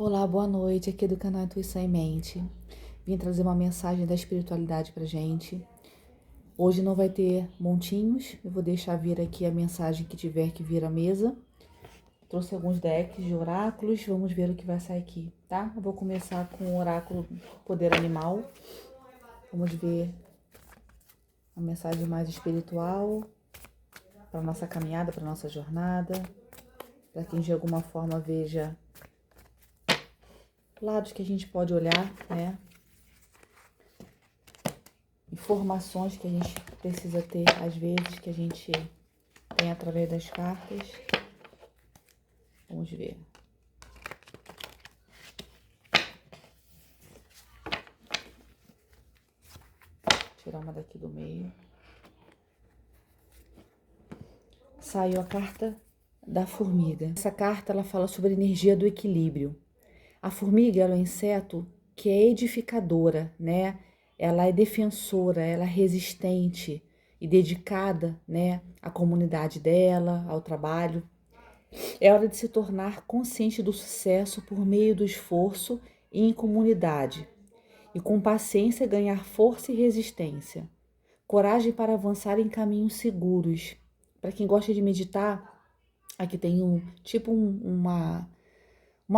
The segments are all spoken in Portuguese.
Olá, boa noite, aqui do canal Intuição em Mente. Vim trazer uma mensagem da espiritualidade pra gente. Hoje não vai ter montinhos, eu vou deixar vir aqui a mensagem que tiver que vir à mesa. Trouxe alguns decks de oráculos, vamos ver o que vai sair aqui, tá? Eu vou começar com o oráculo Poder Animal. Vamos ver a mensagem mais espiritual para nossa caminhada, para nossa jornada, para quem de alguma forma veja lados que a gente pode olhar, né? Informações que a gente precisa ter, às vezes, que a gente tem através das cartas. Vamos ver. Tirar uma daqui do meio. Saiu a carta da formiga. Essa carta, ela fala sobre a energia do equilíbrio. A formiga, ela é um inseto que é edificadora, né? Ela é defensora, ela é resistente e dedicada, né, à comunidade dela, ao trabalho. É hora de se tornar consciente do sucesso por meio do esforço e em comunidade. E com paciência ganhar força e resistência. Coragem para avançar em caminhos seguros. Para quem gosta de meditar, aqui tem uma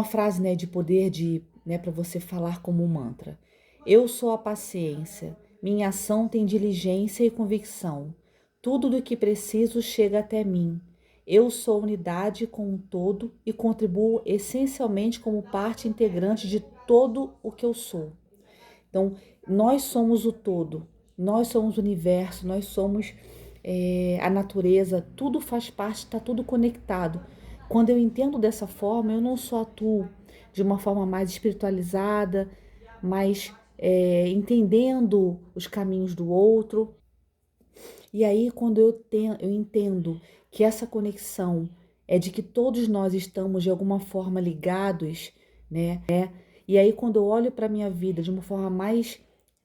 frase, né, de poder né, para você falar como um mantra. Eu sou a paciência, minha ação tem diligência e convicção. Tudo do que preciso chega até mim. Eu sou unidade com o todo e contribuo essencialmente como parte integrante de todo o que eu sou. Então, nós somos o todo, nós somos o universo, nós somos a natureza, tudo faz parte, está tudo conectado. Quando eu entendo dessa forma, eu não só atuo de uma forma mais espiritualizada, mas entendendo os caminhos do outro. E aí, quando eu entendo que essa conexão é de que todos nós estamos de alguma forma ligados, né? E aí, quando eu olho para a minha vida de uma forma mais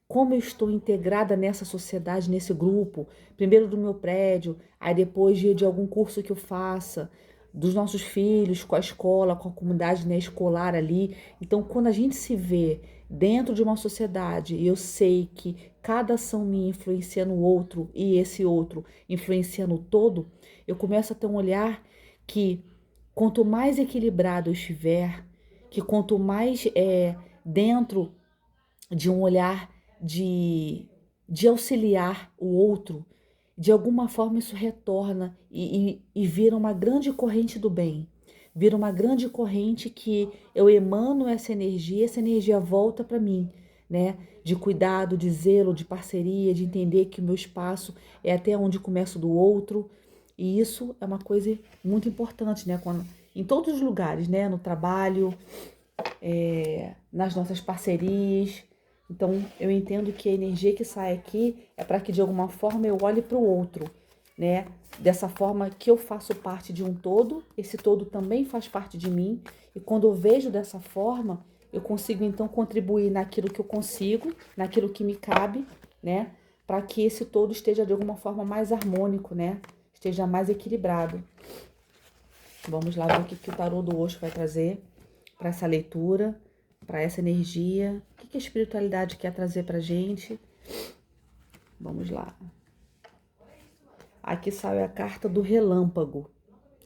como eu estou integrada nessa sociedade, nesse grupo, primeiro do meu prédio, aí depois de algum curso que eu faça, dos nossos filhos, com a escola, com a comunidade, né, escolar ali. Então, quando a gente se vê dentro de uma sociedade e eu sei que cada ação minha influencia no outro e esse outro influencia no todo, eu começo a ter um olhar que quanto mais equilibrado eu estiver, que quanto mais dentro de um olhar de auxiliar o outro, de alguma forma isso retorna e vira uma grande corrente do bem. Vira uma grande corrente que eu emano essa energia volta para mim, né? De cuidado, de zelo, de parceria, de entender que o meu espaço é até onde começa o do outro. E isso é uma coisa muito importante, né? Em todos os lugares, né? No trabalho, nas nossas parcerias. Então, eu entendo que a energia que sai aqui é para que de alguma forma eu olhe para o outro, né? Dessa forma que eu faço parte de um todo, esse todo também faz parte de mim, e quando eu vejo dessa forma, eu consigo então contribuir naquilo que eu consigo, naquilo que me cabe, né? Para que esse todo esteja de alguma forma mais harmônico, né? Esteja mais equilibrado. Vamos lá ver o que o tarô do Osho vai trazer para essa leitura, para essa energia. O que a espiritualidade quer trazer para a gente? Vamos lá. Aqui sai a carta do relâmpago.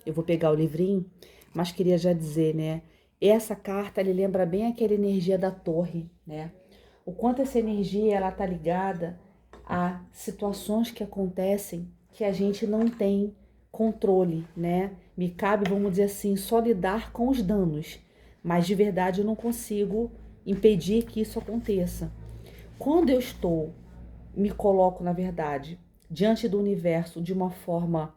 Eu vou pegar o livrinho, mas queria já dizer, né? Essa carta, ele lembra bem aquela energia da torre, né? O quanto essa energia, ela tá ligada a situações que acontecem que a gente não tem controle, né? Me cabe, vamos dizer assim, só lidar com os danos, mas de verdade eu não consigo impedir que isso aconteça. Quando eu me coloco, na verdade, diante do universo de uma forma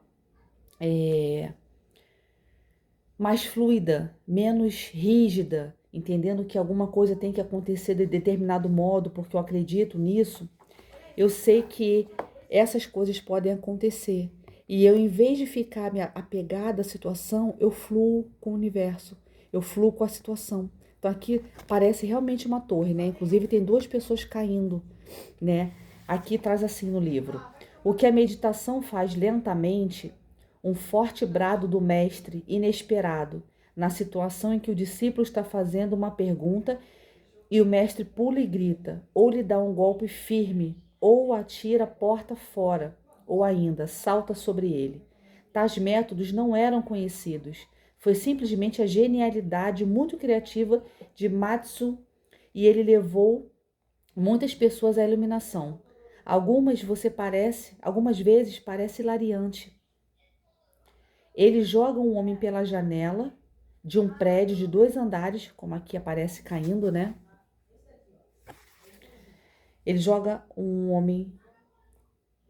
mais fluida, menos rígida, entendendo que alguma coisa tem que acontecer de determinado modo, porque eu acredito nisso, eu sei que essas coisas podem acontecer. E eu, em vez de ficar me apegada à situação, eu fluo com o universo, eu fluo com a situação. Então aqui parece realmente uma torre, né? Inclusive tem duas pessoas caindo, né? Aqui traz assim no livro: o que a meditação faz lentamente, um forte brado do mestre inesperado, na situação em que o discípulo está fazendo uma pergunta e o mestre pula e grita, ou lhe dá um golpe firme, ou o atira a porta fora, ou ainda salta sobre ele. Tais métodos não eram conhecidos. Foi simplesmente a genialidade muito criativa de Matsu e ele levou muitas pessoas à iluminação. Algumas vezes parece hilariante. Ele joga um homem pela janela de um prédio de 2 andares, como aqui aparece caindo, né? Ele joga um homem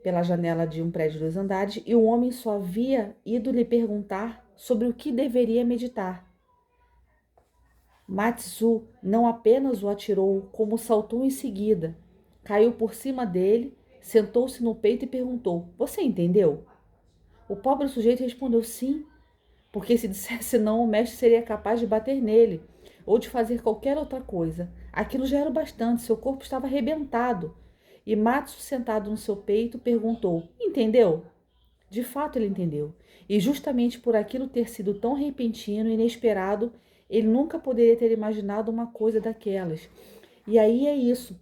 pela janela de um prédio de 2 andares e o homem só havia ido lhe perguntar sobre o que deveria meditar. Matsu não apenas o atirou, como saltou em seguida, caiu por cima dele, sentou-se no peito e perguntou: "Você entendeu?" O pobre sujeito respondeu sim, porque se dissesse não, o mestre seria capaz de bater nele ou de fazer qualquer outra coisa. Aquilo já era o bastante, seu corpo estava arrebentado. E Matsu, sentado no seu peito, perguntou: "Entendeu?" De fato, ele entendeu. E justamente por aquilo ter sido tão repentino e inesperado, ele nunca poderia ter imaginado uma coisa daquelas. E aí é isso.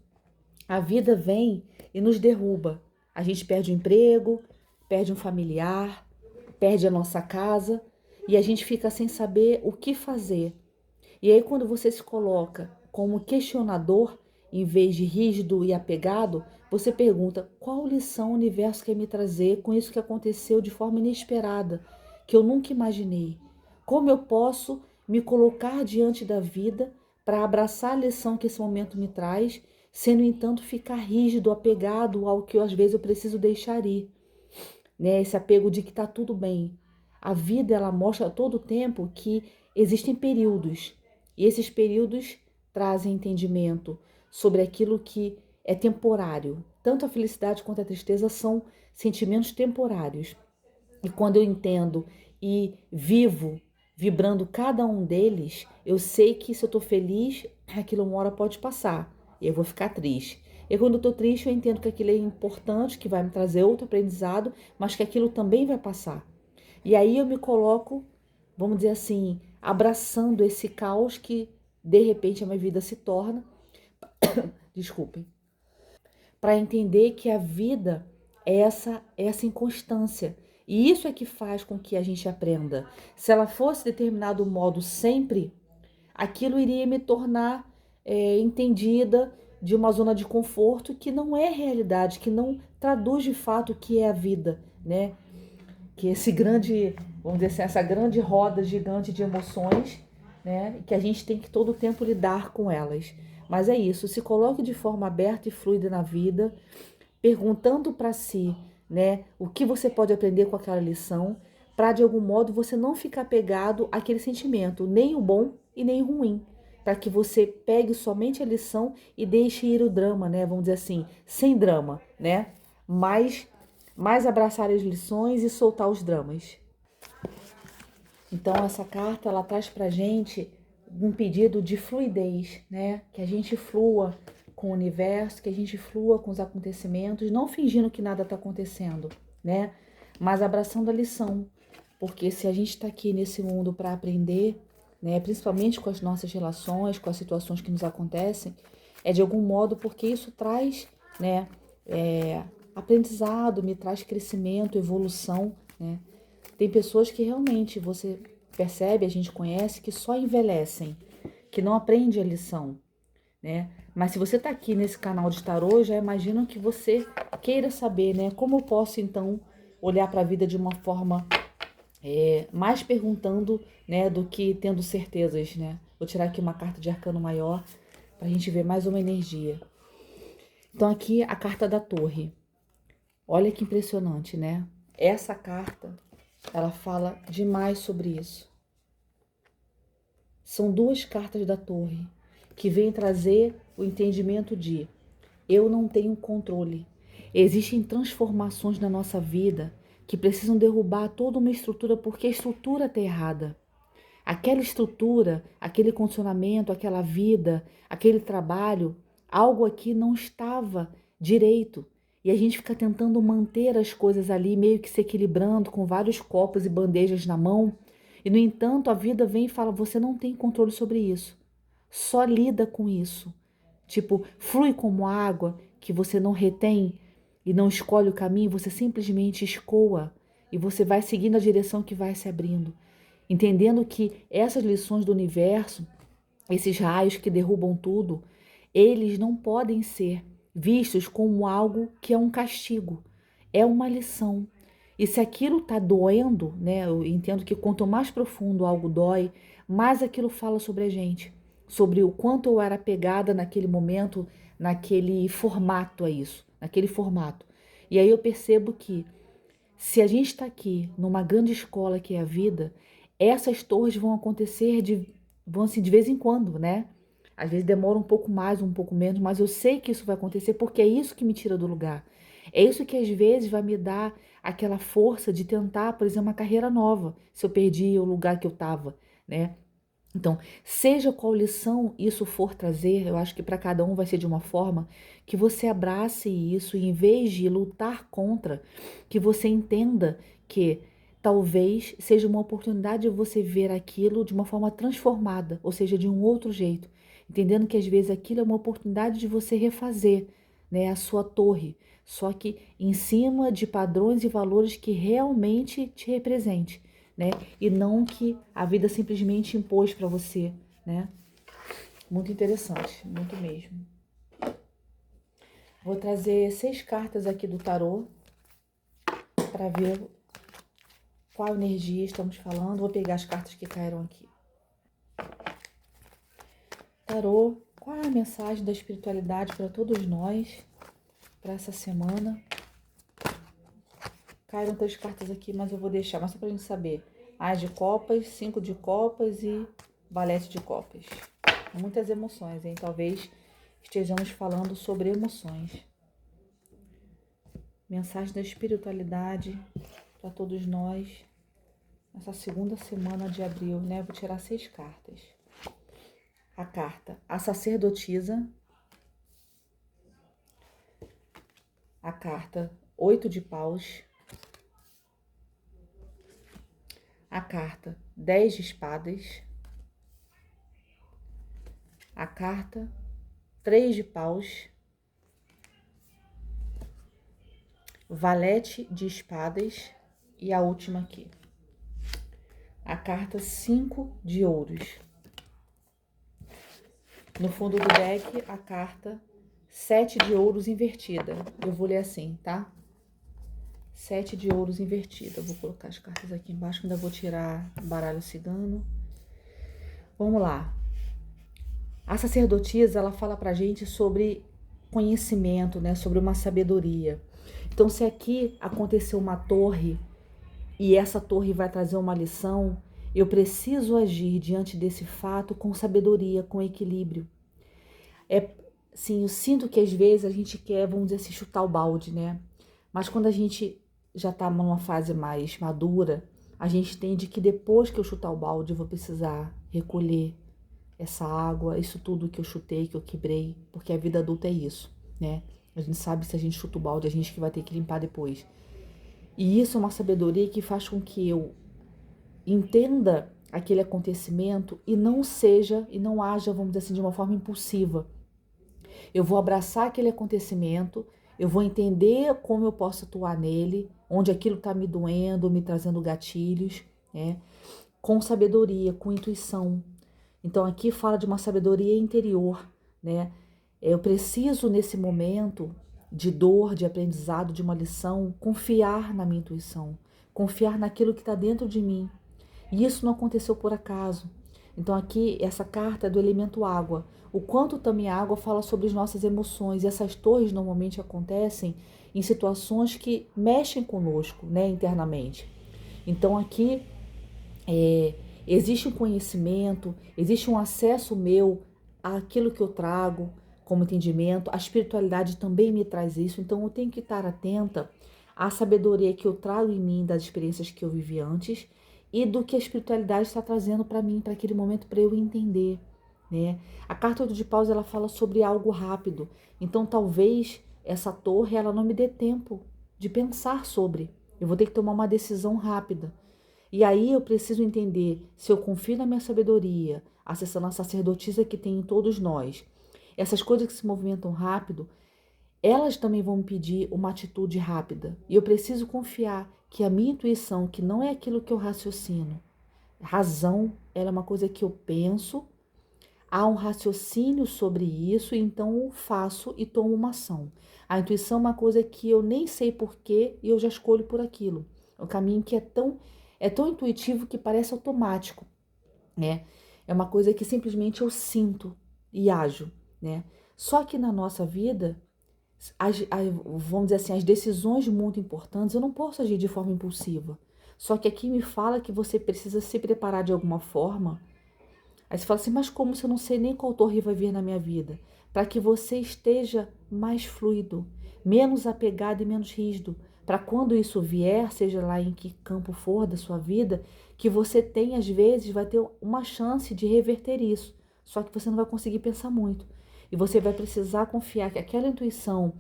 A vida vem e nos derruba. A gente perde o emprego, perde um familiar, perde a nossa casa e a gente fica sem saber o que fazer. E aí, quando você se coloca como questionador, em vez de rígido e apegado, você pergunta: qual lição o universo quer me trazer com isso que aconteceu de forma inesperada, que eu nunca imaginei? Como eu posso me colocar diante da vida para abraçar a lição que esse momento me traz, sem, no entanto, ficar rígido, apegado ao que às vezes eu preciso deixar ir, né? Esse apego de que está tudo bem. A vida, ela mostra a todo tempo que existem períodos, e esses períodos trazem entendimento sobre aquilo que é temporário. Tanto a felicidade quanto a tristeza são sentimentos temporários. E quando eu entendo e vivo vibrando cada um deles, eu sei que se eu estou feliz, aquilo uma hora pode passar e eu vou ficar triste. E quando eu estou triste, eu entendo que aquilo é importante, que vai me trazer outro aprendizado, mas que aquilo também vai passar. E aí eu me coloco, vamos dizer assim, abraçando esse caos que de repente a minha vida se torna, desculpem, para entender que a vida é essa inconstância. E isso é que faz com que a gente aprenda. Se ela fosse de determinado modo sempre, aquilo iria me tornar entendida de uma zona de conforto que não é realidade, que não traduz de fato o que é a vida, né? Que esse grande, vamos dizer assim, essa grande roda gigante de emoções, né? Que a gente tem que todo o tempo lidar com elas. Mas é isso, se coloque de forma aberta e fluida na vida, perguntando para si, né, o que você pode aprender com aquela lição, para de algum modo você não ficar pegado àquele sentimento, nem o bom e nem o ruim, para que você pegue somente a lição e deixe ir o drama, né, vamos dizer assim, sem drama, né, mais abraçar as lições e soltar os dramas. Então essa carta ela traz pra gente um pedido de fluidez, né? Que a gente flua com o universo, que a gente flua com os acontecimentos, não fingindo que nada está acontecendo, né? Mas abraçando a lição, porque se a gente está aqui nesse mundo para aprender, né? Principalmente com as nossas relações, com as situações que nos acontecem, é de algum modo porque isso traz, né? Aprendizado, me traz crescimento, evolução, né? Tem pessoas que realmente você percebe, a gente conhece, que só envelhecem, que não aprende a lição, né? Mas se você está aqui nesse canal de tarô, já imagino que você queira saber, né? Como eu posso, então, olhar para a vida de uma forma mais perguntando, né, do que tendo certezas, né? Vou tirar aqui uma carta de arcano maior para a gente ver mais uma energia. Então aqui a carta da torre. Olha que impressionante, né? Essa carta, ela fala demais sobre isso. São 2 cartas da torre que vêm trazer o entendimento de eu não tenho controle. Existem transformações na nossa vida que precisam derrubar toda uma estrutura porque a estrutura está errada. Aquela estrutura, aquele condicionamento, aquela vida, aquele trabalho, algo aqui não estava direito. E a gente fica tentando manter as coisas ali, meio que se equilibrando com vários copos e bandejas na mão. E, no entanto, a vida vem e fala, você não tem controle sobre isso. Só lida com isso. Tipo, flui como água, que você não retém e não escolhe o caminho, você simplesmente escoa e você vai seguindo a direção que vai se abrindo. Entendendo que essas lições do universo, esses raios que derrubam tudo, eles não podem ser vistos como algo que é um castigo, é uma lição. E se aquilo está doendo, né? Eu entendo que quanto mais profundo algo dói, mais aquilo fala sobre a gente, sobre o quanto eu era apegada naquele momento, naquele formato a isso, naquele formato. E aí eu percebo que se a gente está aqui numa grande escola que é a vida, essas torres vão acontecer vão assim, de vez em quando, né? Às vezes demora um pouco mais, um pouco menos, mas eu sei que isso vai acontecer porque é isso que me tira do lugar. É isso que às vezes vai me dar aquela força de tentar, por exemplo, uma carreira nova, se eu perdi o lugar que eu estava, né? Então, seja qual lição isso for trazer, eu acho que para cada um vai ser de uma forma que você abrace isso e, em vez de lutar contra, que você entenda que talvez seja uma oportunidade de você ver aquilo de uma forma transformada, ou seja, de um outro jeito, entendendo que às vezes aquilo é uma oportunidade de você refazer, né, a sua torre, só que em cima de padrões e valores que realmente te representem, né? E não que a vida simplesmente impôs para você, né? Muito interessante, muito mesmo. Vou trazer 6 cartas aqui do tarô para ver qual energia estamos falando. Vou pegar as cartas que caíram aqui. Tarô, qual é a mensagem da espiritualidade para todos nós para essa semana? Caíram 3 cartas aqui, mas eu vou deixar, mas só para a gente saber. As de copas, 5 de copas e valete de copas. Muitas emoções, hein? Talvez estejamos falando sobre emoções. Mensagem da espiritualidade para todos nós nessa segunda semana de abril, né? Vou tirar 6 cartas. A carta A Sacerdotisa. A carta 8 de Paus. A carta 10 de Espadas. A carta 3 de Paus. Valete de Espadas e a última aqui. A carta 5 de Ouros. No fundo do deck, a carta 7 de Ouros invertida. Eu vou ler assim, tá? 7 de Ouros invertida. Vou colocar as cartas aqui embaixo, ainda vou tirar o baralho cigano. Vamos lá. A sacerdotisa, ela fala pra gente sobre conhecimento, né? Sobre uma sabedoria. Então, se aqui aconteceu uma torre e essa torre vai trazer uma lição, eu preciso agir diante desse fato com sabedoria, com equilíbrio. Sim, eu sinto que às vezes a gente quer, vamos dizer assim, chutar o balde, né? Mas quando a gente já tá numa fase mais madura, a gente entende que depois que eu chutar o balde, eu vou precisar recolher essa água, isso tudo que eu chutei, que eu quebrei, porque a vida adulta é isso, né? A gente sabe se a gente chuta o balde, a gente que vai ter que limpar depois. E isso é uma sabedoria que faz com que eu entenda aquele acontecimento e não seja, e não haja, vamos dizer assim, de uma forma impulsiva. Eu vou abraçar aquele acontecimento, eu vou entender como eu posso atuar nele, onde aquilo está me doendo, me trazendo gatilhos, né? Com sabedoria, com intuição. Então aqui fala de uma sabedoria interior, né? Eu preciso nesse momento de dor, de aprendizado, de uma lição, confiar na minha intuição, confiar naquilo que está dentro de mim. E isso não aconteceu por acaso. Então aqui essa carta é do elemento água. O quanto também a água fala sobre as nossas emoções. E essas torres normalmente acontecem em situações que mexem conosco, né, internamente. Então aqui existe um conhecimento, existe um acesso meu àquilo que eu trago como entendimento. A espiritualidade também me traz isso. Então eu tenho que estar atenta à sabedoria que eu trago em mim das experiências que eu vivi antes e do que a espiritualidade está trazendo para mim, para aquele momento, para eu entender, né? A carta 8 de Paus, ela fala sobre algo rápido. Então, talvez essa torre, ela não me dê tempo de pensar sobre. Eu vou ter que tomar uma decisão rápida. E aí eu preciso entender se eu confio na minha sabedoria, acessando a sacerdotisa que tem em todos nós. Essas coisas que se movimentam rápido, elas também vão me pedir uma atitude rápida. E eu preciso confiar que a minha intuição, que não é aquilo que eu raciocino, razão, ela é uma coisa que eu penso, há um raciocínio sobre isso, então eu faço e tomo uma ação. A intuição é uma coisa que eu nem sei porquê e eu já escolho por aquilo. É um caminho que é tão intuitivo que parece automático, né? É uma coisa que simplesmente eu sinto e ajo, né? Só que na nossa vida, vamos dizer assim, as decisões muito importantes, eu não posso agir de forma impulsiva. Só que aqui me fala que você precisa se preparar de alguma forma. Aí você fala assim, mas como se eu não sei nem qual torre vai vir na minha vida? Para que você esteja mais fluido, menos apegado e menos rígido. Para quando isso vier, seja lá em que campo for da sua vida, que você tem, às vezes, vai ter uma chance de reverter isso. Só que você não vai conseguir pensar muito. E você vai precisar confiar que aquela intuição,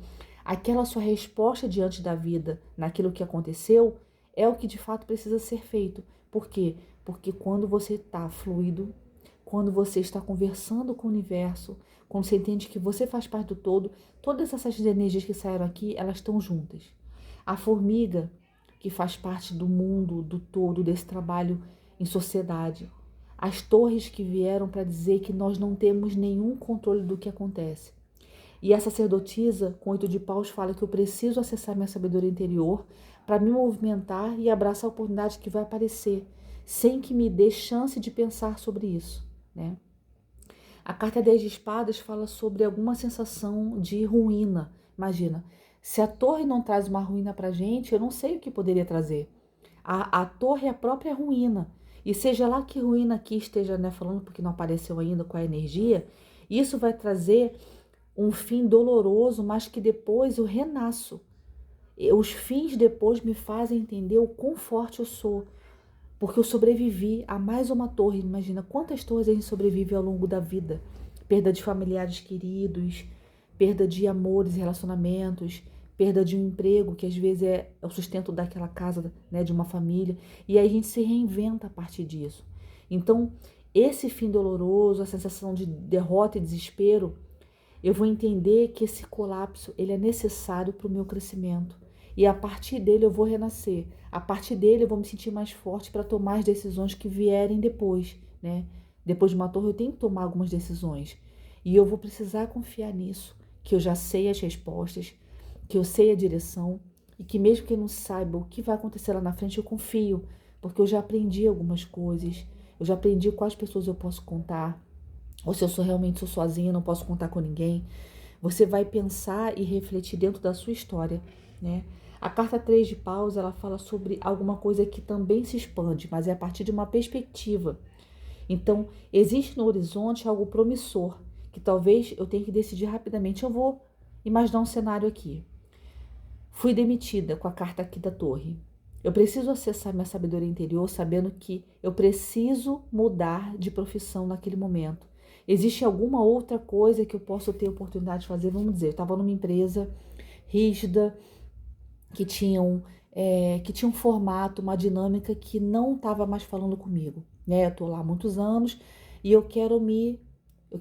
aquela sua resposta diante da vida, naquilo que aconteceu, é o que de fato precisa ser feito. Por quê? Porque quando você está fluido, quando você está conversando com o universo, quando você entende que você faz parte do todo, todas essas energias que saíram aqui, elas estão juntas. A formiga, que faz parte do mundo, do todo, desse trabalho em sociedade. As torres que vieram para dizer que nós não temos nenhum controle do que acontece. E a sacerdotisa, com 8 de paus, fala que eu preciso acessar minha sabedoria interior para me movimentar e abraçar a oportunidade que vai aparecer, sem que me dê chance de pensar sobre isso, né? A carta 10 de espadas fala sobre alguma sensação de ruína. Imagina, se a torre não traz uma ruína para a gente, eu não sei o que poderia trazer. A torre é a própria ruína. E seja lá que ruína aqui esteja, né, falando, porque não apareceu ainda com a energia, isso vai trazer um fim doloroso, mas que depois eu renasço. Os fins depois me fazem entender o quão forte eu sou, porque eu sobrevivi a mais uma torre. Imagina quantas torres a gente sobrevive ao longo da vida. Perda de familiares queridos, perda de amores e relacionamentos, perda de um emprego, que às vezes é o sustento daquela casa, né, de uma família. E aí a gente se reinventa a partir disso. Então, esse fim doloroso, a sensação de derrota e desespero, eu vou entender que esse colapso ele é necessário para o meu crescimento. E a partir dele eu vou renascer. A partir dele eu vou me sentir mais forte para tomar as decisões que vierem depois, né? Depois de uma torre eu tenho que tomar algumas decisões. E eu vou precisar confiar nisso, que eu já sei as respostas, que eu sei a direção e que mesmo que eu não saiba o que vai acontecer lá na frente, eu confio, porque eu já aprendi algumas coisas. Eu já aprendi quais pessoas eu posso contar, ou se eu realmente sou sozinha, não posso contar com ninguém. Você vai pensar e refletir dentro da sua história, né? A carta 3 de paus, ela fala sobre alguma coisa que também se expande, mas é a partir de uma perspectiva. Então, existe no horizonte algo promissor, que talvez eu tenha que decidir rapidamente. Eu vou imaginar um cenário aqui. Fui demitida com a carta aqui da torre. Eu preciso acessar minha sabedoria interior sabendo que eu preciso mudar de profissão naquele momento. Existe alguma outra coisa que eu possa ter oportunidade de fazer? Vamos dizer, eu estava numa empresa rígida, que tinha um formato, uma dinâmica que não estava mais falando comigo, né? Eu estou lá há muitos anos e eu quero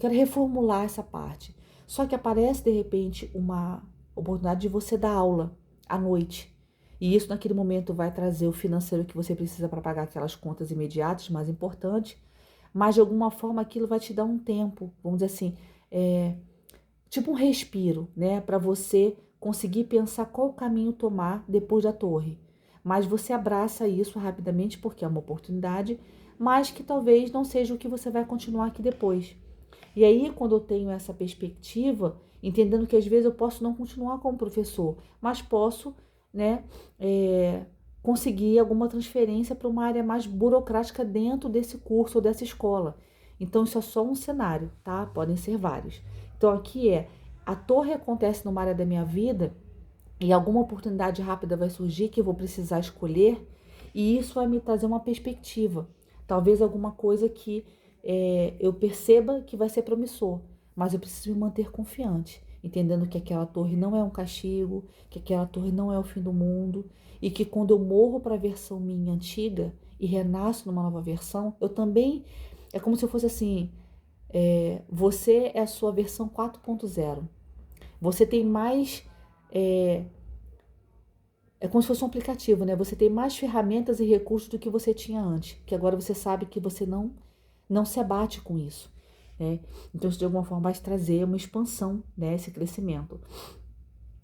reformular essa parte. Só que aparece de repente uma oportunidade de você dar aula à noite. E isso naquele momento vai trazer o financeiro que você precisa para pagar aquelas contas imediatas, mais importantes, mas de alguma forma aquilo vai te dar um tempo, vamos dizer assim, tipo um respiro, né, para você conseguir pensar qual caminho tomar depois da torre. Mas você abraça isso rapidamente porque é uma oportunidade, mas que talvez não seja o que você vai continuar aqui depois. E aí, quando eu tenho essa perspectiva, entendendo que às vezes eu posso não continuar como professor, mas posso, né, conseguir alguma transferência para uma área mais burocrática dentro desse curso ou dessa escola. Então, isso é só um cenário, tá? Podem ser vários. Então, aqui a torre acontece numa área da minha vida e alguma oportunidade rápida vai surgir que eu vou precisar escolher e isso vai me trazer uma perspectiva. Talvez alguma coisa que eu perceba que vai ser promissor, mas eu preciso me manter confiante, entendendo que aquela torre não é um castigo, que aquela torre não é o fim do mundo e que quando eu morro para a versão minha antiga, e renasço numa nova versão, eu também, é como se eu fosse assim, você é a sua versão 4.0. Você tem mais, é como se fosse um aplicativo, né? Você tem mais ferramentas e recursos do que você tinha antes, que agora você sabe que você não se abate com isso, né? Então, isso de alguma forma vai trazer uma expansão, né? Esse crescimento.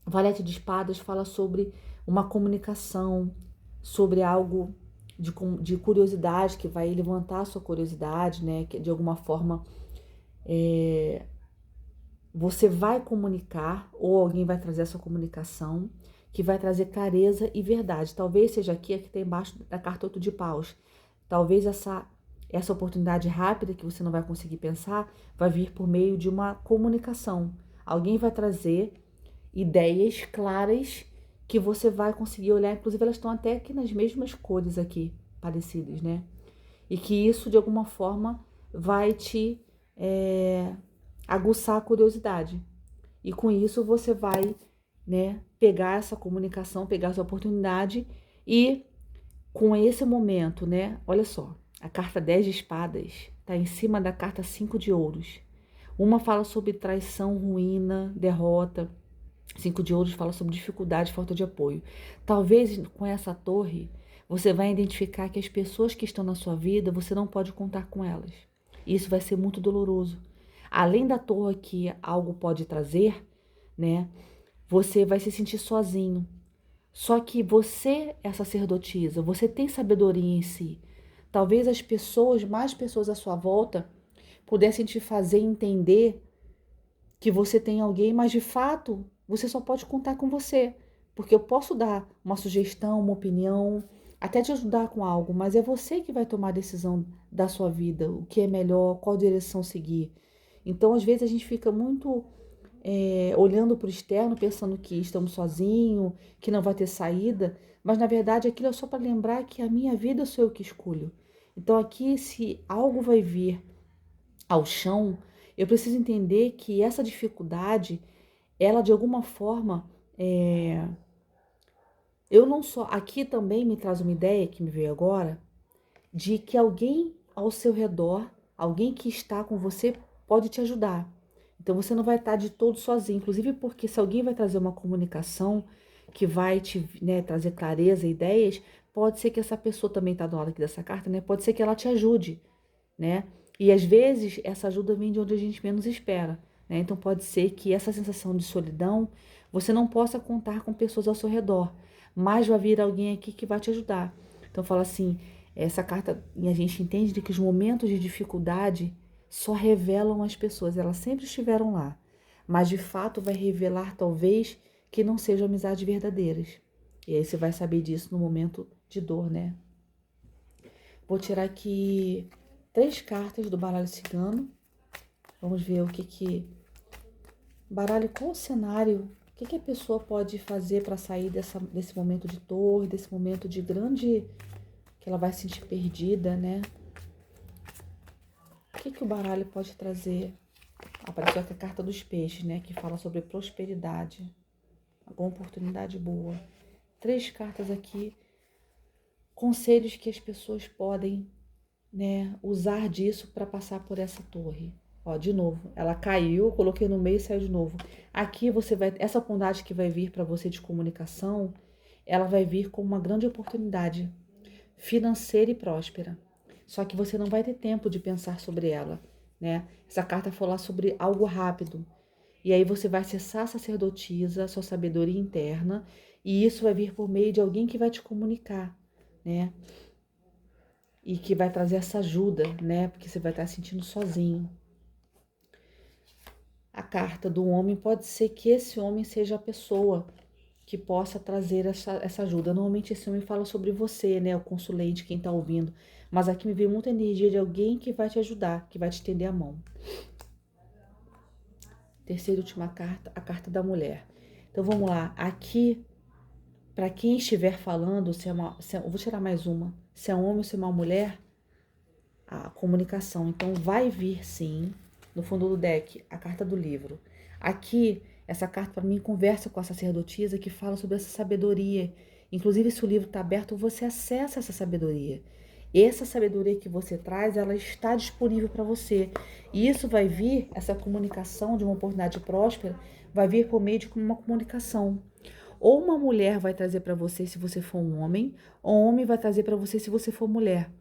Valete de Espadas fala sobre uma comunicação, sobre algo de curiosidade, que vai levantar a sua curiosidade, né? Que de alguma forma você vai comunicar, ou alguém vai trazer essa comunicação, que vai trazer clareza e verdade. Talvez seja aqui, a que está embaixo da carta 8 de paus. Talvez essa oportunidade rápida que você não vai conseguir pensar, vai vir por meio de uma comunicação. Alguém vai trazer ideias claras que você vai conseguir olhar. Inclusive, elas estão até aqui nas mesmas cores aqui, parecidas, né? E que isso, de alguma forma, vai te aguçar a curiosidade. E com isso você vai, né, pegar essa comunicação, pegar essa oportunidade e com esse momento, né, olha só, a carta 10 de espadas está em cima da carta 5 de ouros. Uma fala sobre traição, ruína, derrota. 5 de ouros fala sobre dificuldade, falta de apoio. Talvez com essa torre você vai identificar que as pessoas que estão na sua vida, você não pode contar com elas. Isso vai ser muito doloroso. Além da torre que algo pode trazer, né? Você vai se sentir sozinho. Só que você é sacerdotisa, você tem sabedoria em si. Talvez as pessoas, mais pessoas à sua volta, pudessem te fazer entender que você tem alguém, mas de fato você só pode contar com você. Porque eu posso dar uma sugestão, uma opinião, até te ajudar com algo, mas é você que vai tomar a decisão da sua vida, o que é melhor, qual direção seguir. Então, às vezes, a gente fica muito olhando para o externo, pensando que estamos sozinhos, que não vai ter saída, mas na verdade aquilo é só para lembrar que a minha vida sou eu que escolho. Então, aqui, se algo vai vir ao chão, eu preciso entender que essa dificuldade, ela de alguma forma, eu não só. Aqui também me traz uma ideia que me veio agora, de que alguém ao seu redor, alguém que está com você, pode te ajudar. Então você não vai estar de todo sozinho, inclusive porque se alguém vai trazer uma comunicação que vai te, né, trazer clareza, ideias, pode ser que essa pessoa também está do lado aqui dessa carta, né? Pode ser que ela te ajude, né? E às vezes essa ajuda vem de onde a gente menos espera, né? Então pode ser que essa sensação de solidão você não possa contar com pessoas ao seu redor, mas vai vir alguém aqui que vai te ajudar. Então fala assim, essa carta, e a gente entende de que os momentos de dificuldade só revelam as pessoas, elas sempre estiveram lá, mas de fato vai revelar talvez que não sejam amizades verdadeiras. E aí você vai saber disso no momento de dor, né? Vou tirar aqui 3 cartas do baralho cigano. Vamos ver o que baralho, qual o cenário, o que a pessoa pode fazer para sair desse momento de dor, desse momento de grande, que ela vai se sentir perdida, né? O que o baralho pode trazer? Apareceu aqui a carta dos peixes, né? Que fala sobre prosperidade, alguma oportunidade boa. 3 cartas aqui, conselhos que as pessoas podem, né, usar disso para passar por essa torre. Ó, de novo, ela caiu, coloquei no meio e saiu de novo. Aqui você vai, essa oportunidade que vai vir para você de comunicação, ela vai vir como uma grande oportunidade financeira e próspera. Só que você não vai ter tempo de pensar sobre ela, né? Essa carta fala sobre algo rápido. E aí você vai acessar a sacerdotisa, a sua sabedoria interna, e isso vai vir por meio de alguém que vai te comunicar, né? E que vai trazer essa ajuda, né? Porque você vai estar se sentindo sozinho. A carta do homem, pode ser que esse homem seja a pessoa que possa trazer essa ajuda. Normalmente esse homem fala sobre você, né? O consulente, quem tá ouvindo. Mas aqui me veio muita energia de alguém que vai te ajudar, que vai te estender a mão. Terceira e última carta, a carta da mulher. Então vamos lá. Aqui, para quem estiver falando, eu vou tirar mais uma. Se é um homem ou se é uma mulher, a comunicação. Então vai vir sim, no fundo do deck, a carta do livro. Aqui, essa carta para mim conversa com a sacerdotisa que fala sobre essa sabedoria. Inclusive, se o livro está aberto, você acessa essa sabedoria. Essa sabedoria que você traz, ela está disponível para você. E isso vai vir, essa comunicação de uma oportunidade próspera, vai vir por meio de uma comunicação. Ou uma mulher vai trazer para você se você for um homem, ou um homem vai trazer para você se você for mulher.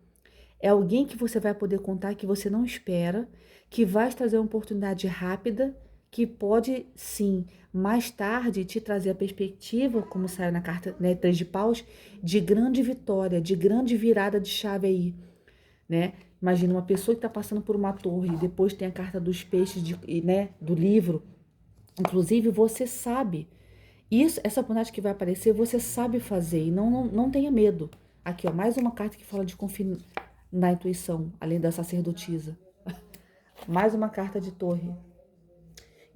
É alguém que você vai poder contar que você não espera, que vai te trazer uma oportunidade rápida, que pode sim, mais tarde te trazer a perspectiva, como saiu na carta, né, 3 de paus, de grande vitória, de grande virada de chave aí, né? Imagina uma pessoa que está passando por uma torre, depois tem a carta dos peixes, né, do livro. Inclusive, você sabe. Isso, essa oportunidade que vai aparecer, você sabe fazer e não tenha medo. Aqui, ó, mais uma carta que fala de confiar na intuição, além da sacerdotisa. Mais uma carta de torre.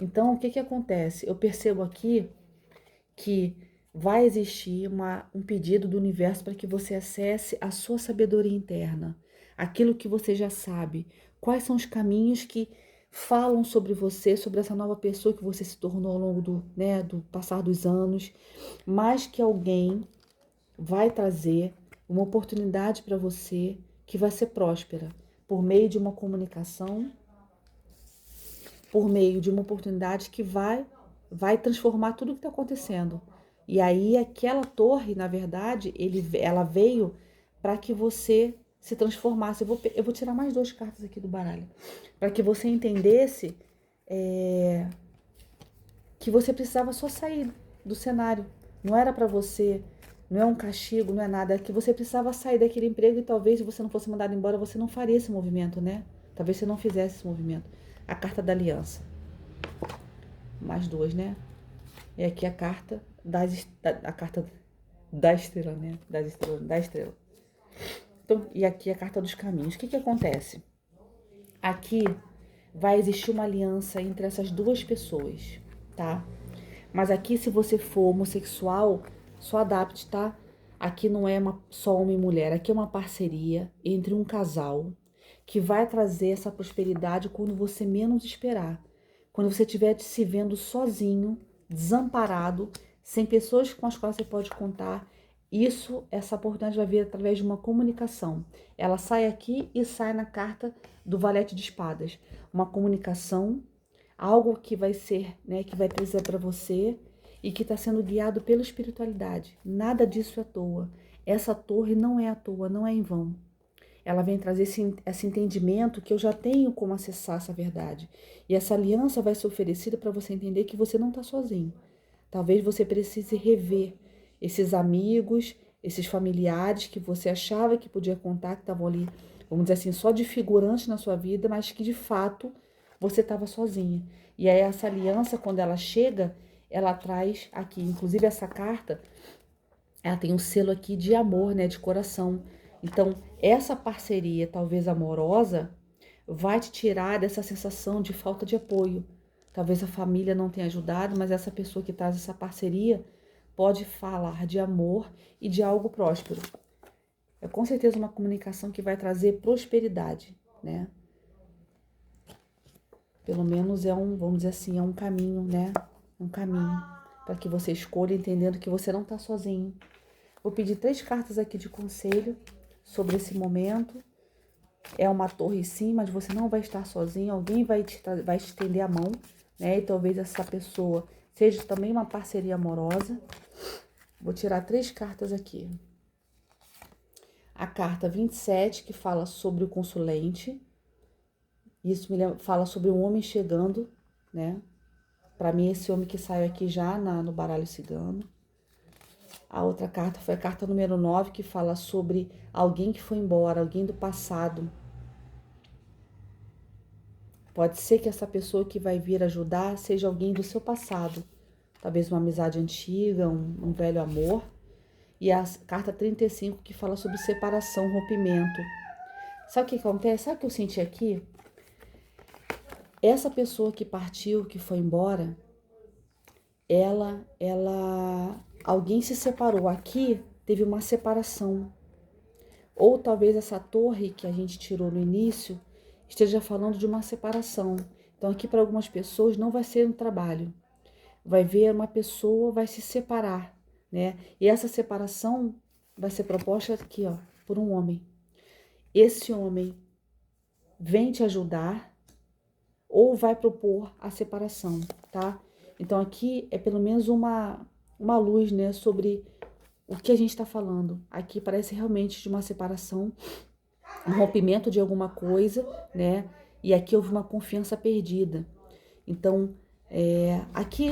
Então, o que que acontece? Eu percebo aqui que vai existir um pedido do universo para que você acesse a sua sabedoria interna, aquilo que você já sabe, quais são os caminhos que falam sobre você, sobre essa nova pessoa que você se tornou ao longo do passar dos anos, mas que alguém vai trazer uma oportunidade para você que vai ser próspera por meio de uma comunicação, por meio de uma oportunidade que vai transformar tudo o que está acontecendo. E aí aquela torre, na verdade, ela veio para que você se transformasse. Eu vou tirar mais 2 cartas aqui do baralho, para que você entendesse que você precisava só sair do cenário. Não era para você, não é um castigo, não é nada, é que você precisava sair daquele emprego e talvez se você não fosse mandado embora, você não faria esse movimento, né? Talvez você não fizesse esse movimento. A carta da aliança. Mais 2, né? E aqui a carta a carta da estrela, né? Da estrela. Então, e aqui a carta dos caminhos. O que que acontece? Aqui vai existir uma aliança entre essas 2 pessoas, tá? Mas aqui, se você for homossexual, só adapte, tá? Aqui não é só homem e mulher, aqui é uma parceria entre um casal que vai trazer essa prosperidade quando você menos esperar. Quando você estiver se vendo sozinho, desamparado, sem pessoas com as quais você pode contar, essa oportunidade vai vir através de uma comunicação. Ela sai aqui e sai na carta do Valete de Espadas. Uma comunicação, algo que vai ser, né, que vai trazer para você e que está sendo guiado pela espiritualidade. Nada disso é à toa. Essa torre não é à toa, não é em vão. Ela vem trazer esse entendimento que eu já tenho como acessar essa verdade. E essa aliança vai ser oferecida para você entender que você não está sozinho. Talvez você precise rever esses amigos, esses familiares que você achava que podia contar, que estavam ali, vamos dizer assim, só de figurantes na sua vida, mas que de fato você estava sozinha. E aí essa aliança, quando ela chega, ela traz aqui, inclusive essa carta, ela tem um selo aqui de amor, né, de coração. Então, essa parceria, talvez amorosa, vai te tirar dessa sensação de falta de apoio. Talvez a família não tenha ajudado, mas essa pessoa que traz essa parceria pode falar de amor e de algo próspero. É com certeza uma comunicação que vai trazer prosperidade, né? Pelo menos vamos dizer assim, é um caminho, né? Um caminho para que você escolha entendendo que você não está sozinho. Vou pedir 3 cartas aqui de conselho sobre esse momento. É uma torre sim, mas você não vai estar sozinho. Alguém vai te estender a mão, né? E talvez essa pessoa seja também uma parceria amorosa. Vou tirar 3 cartas aqui. A carta 27, que fala sobre o consulente. Isso fala sobre um homem chegando, né? Para mim, esse homem que saiu aqui já no baralho cigano. A outra carta foi a carta número 9, que fala sobre alguém que foi embora, alguém do passado. Pode ser que essa pessoa que vai vir ajudar seja alguém do seu passado. Talvez uma amizade antiga, um velho amor. E a carta 35, que fala sobre separação, rompimento. Sabe o que acontece? Sabe o que eu senti aqui? Essa pessoa que partiu, que foi embora, alguém se separou. Aqui teve uma separação. Ou talvez essa torre que a gente tirou no início esteja falando de uma separação. Então aqui para algumas pessoas não vai ser um trabalho. Vai ver uma pessoa, vai se separar, né? E essa separação vai ser proposta aqui, ó, por um homem. esse homem vem te ajudar ou vai propor a separação, tá? Então aqui é pelo menos uma luz, né, sobre o que a gente está falando. Aqui parece realmente de uma separação, um rompimento de alguma coisa, né? E aqui houve uma confiança perdida. Então, aqui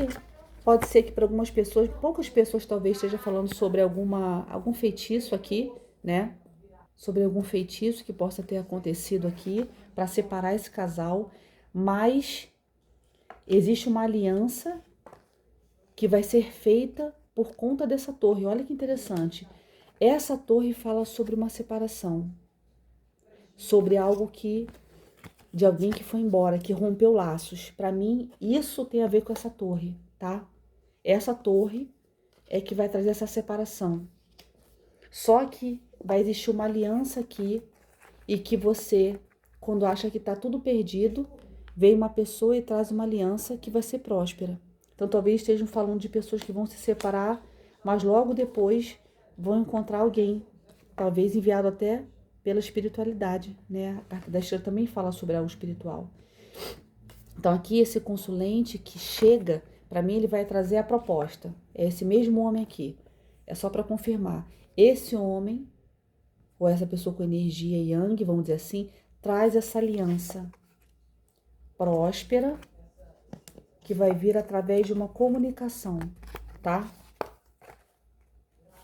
pode ser que para algumas pessoas, poucas pessoas talvez esteja falando sobre algum feitiço aqui, né? Sobre algum feitiço que possa ter acontecido aqui para separar esse casal, mas existe uma aliança que vai ser feita por conta dessa torre. Olha que interessante. Essa torre fala sobre uma separação, sobre algo que de alguém que foi embora, que rompeu laços. Para mim, isso tem a ver com essa torre, tá? Essa torre é que vai trazer essa separação. Só que vai existir uma aliança aqui e que você, quando acha que tá tudo perdido, vem uma pessoa e traz uma aliança que vai ser próspera. Então, talvez estejam falando de pessoas que vão se separar, mas logo depois vão encontrar alguém, talvez enviado até pela espiritualidade, né? A carta da estrela também fala sobre algo espiritual. Então, aqui esse consulente que chega, para mim ele vai trazer a proposta. É esse mesmo homem aqui. É só para confirmar. Esse homem, ou essa pessoa com energia yang, vamos dizer assim, traz essa aliança próspera que vai vir através de uma comunicação, tá?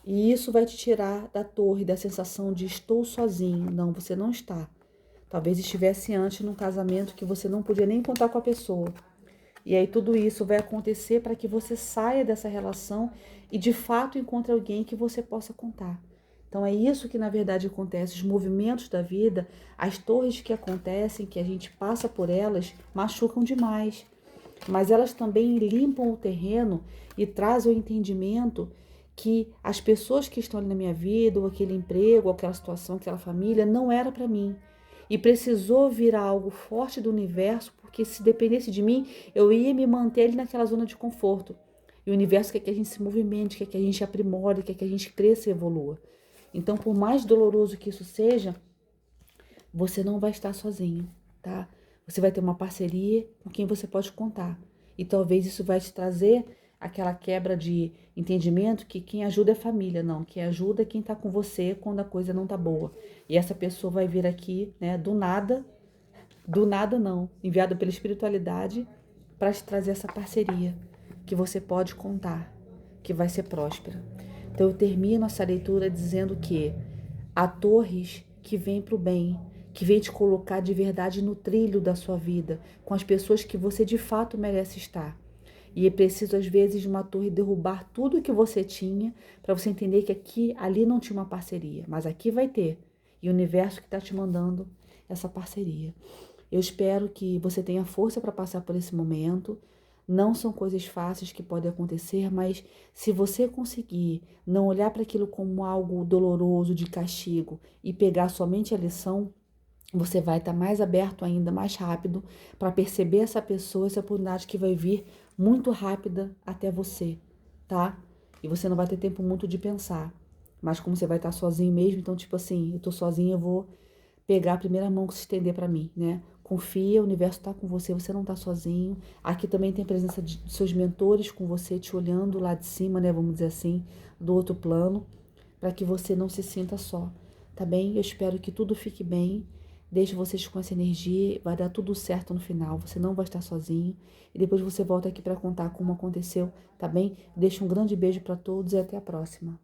E isso vai te tirar da torre, da sensação de estou sozinho. Não, você não está. Talvez estivesse antes num casamento que você não podia nem contar com a pessoa. E aí tudo isso vai acontecer para que você saia dessa relação e de fato encontre alguém que você possa contar. Então é isso que na verdade acontece, os movimentos da vida, as torres que acontecem, que a gente passa por elas, machucam demais. Mas elas também limpam o terreno e trazem o entendimento que as pessoas que estão ali na minha vida, ou aquele emprego, ou aquela situação, aquela família, não era para mim. E precisou vir algo forte do universo, porque se dependesse de mim, eu ia me manter ali naquela zona de conforto. E o universo quer que a gente se movimente, quer que a gente aprimore, quer que a gente cresça e evolua. Então, por mais doloroso que isso seja, você não vai estar sozinho, tá? Você vai ter uma parceria com quem você pode contar. E talvez isso vai te trazer aquela quebra de entendimento que quem ajuda é família, não. Quem ajuda é quem tá com você quando a coisa não tá boa. E essa pessoa vai vir aqui, né, do nada não, enviada pela espiritualidade para te trazer essa parceria que você pode contar, que vai ser próspera. Então eu termino essa leitura dizendo que há torres que vêm para o bem, que vem te colocar de verdade no trilho da sua vida, com as pessoas que você de fato merece estar. E é preciso, às vezes, de uma torre derrubar tudo que você tinha, para você entender que aqui, ali não tinha uma parceria, mas aqui vai ter. E o universo que está te mandando essa parceria. Eu espero que você tenha força para passar por esse momento. Não são coisas fáceis que podem acontecer, mas se você conseguir não olhar para aquilo como algo doloroso, de castigo, e pegar somente a lição, você vai estar mais aberto ainda, mais rápido, para perceber essa pessoa, essa oportunidade que vai vir muito rápida até você, tá? E você não vai ter tempo muito de pensar. Mas como você vai estar sozinho mesmo, então tipo assim, eu tô sozinha, eu vou pegar a primeira mão que se estender para mim, né? Confia, o universo tá com você, você não tá sozinho. Aqui também tem a presença de seus mentores com você, te olhando lá de cima, né? Vamos dizer assim, do outro plano, para que você não se sinta só, tá bem? Eu espero que tudo fique bem. Deixe vocês com essa energia, vai dar tudo certo no final, você não vai estar sozinho. E depois você volta aqui para contar como aconteceu, tá bem? Deixo um grande beijo para todos e até a próxima.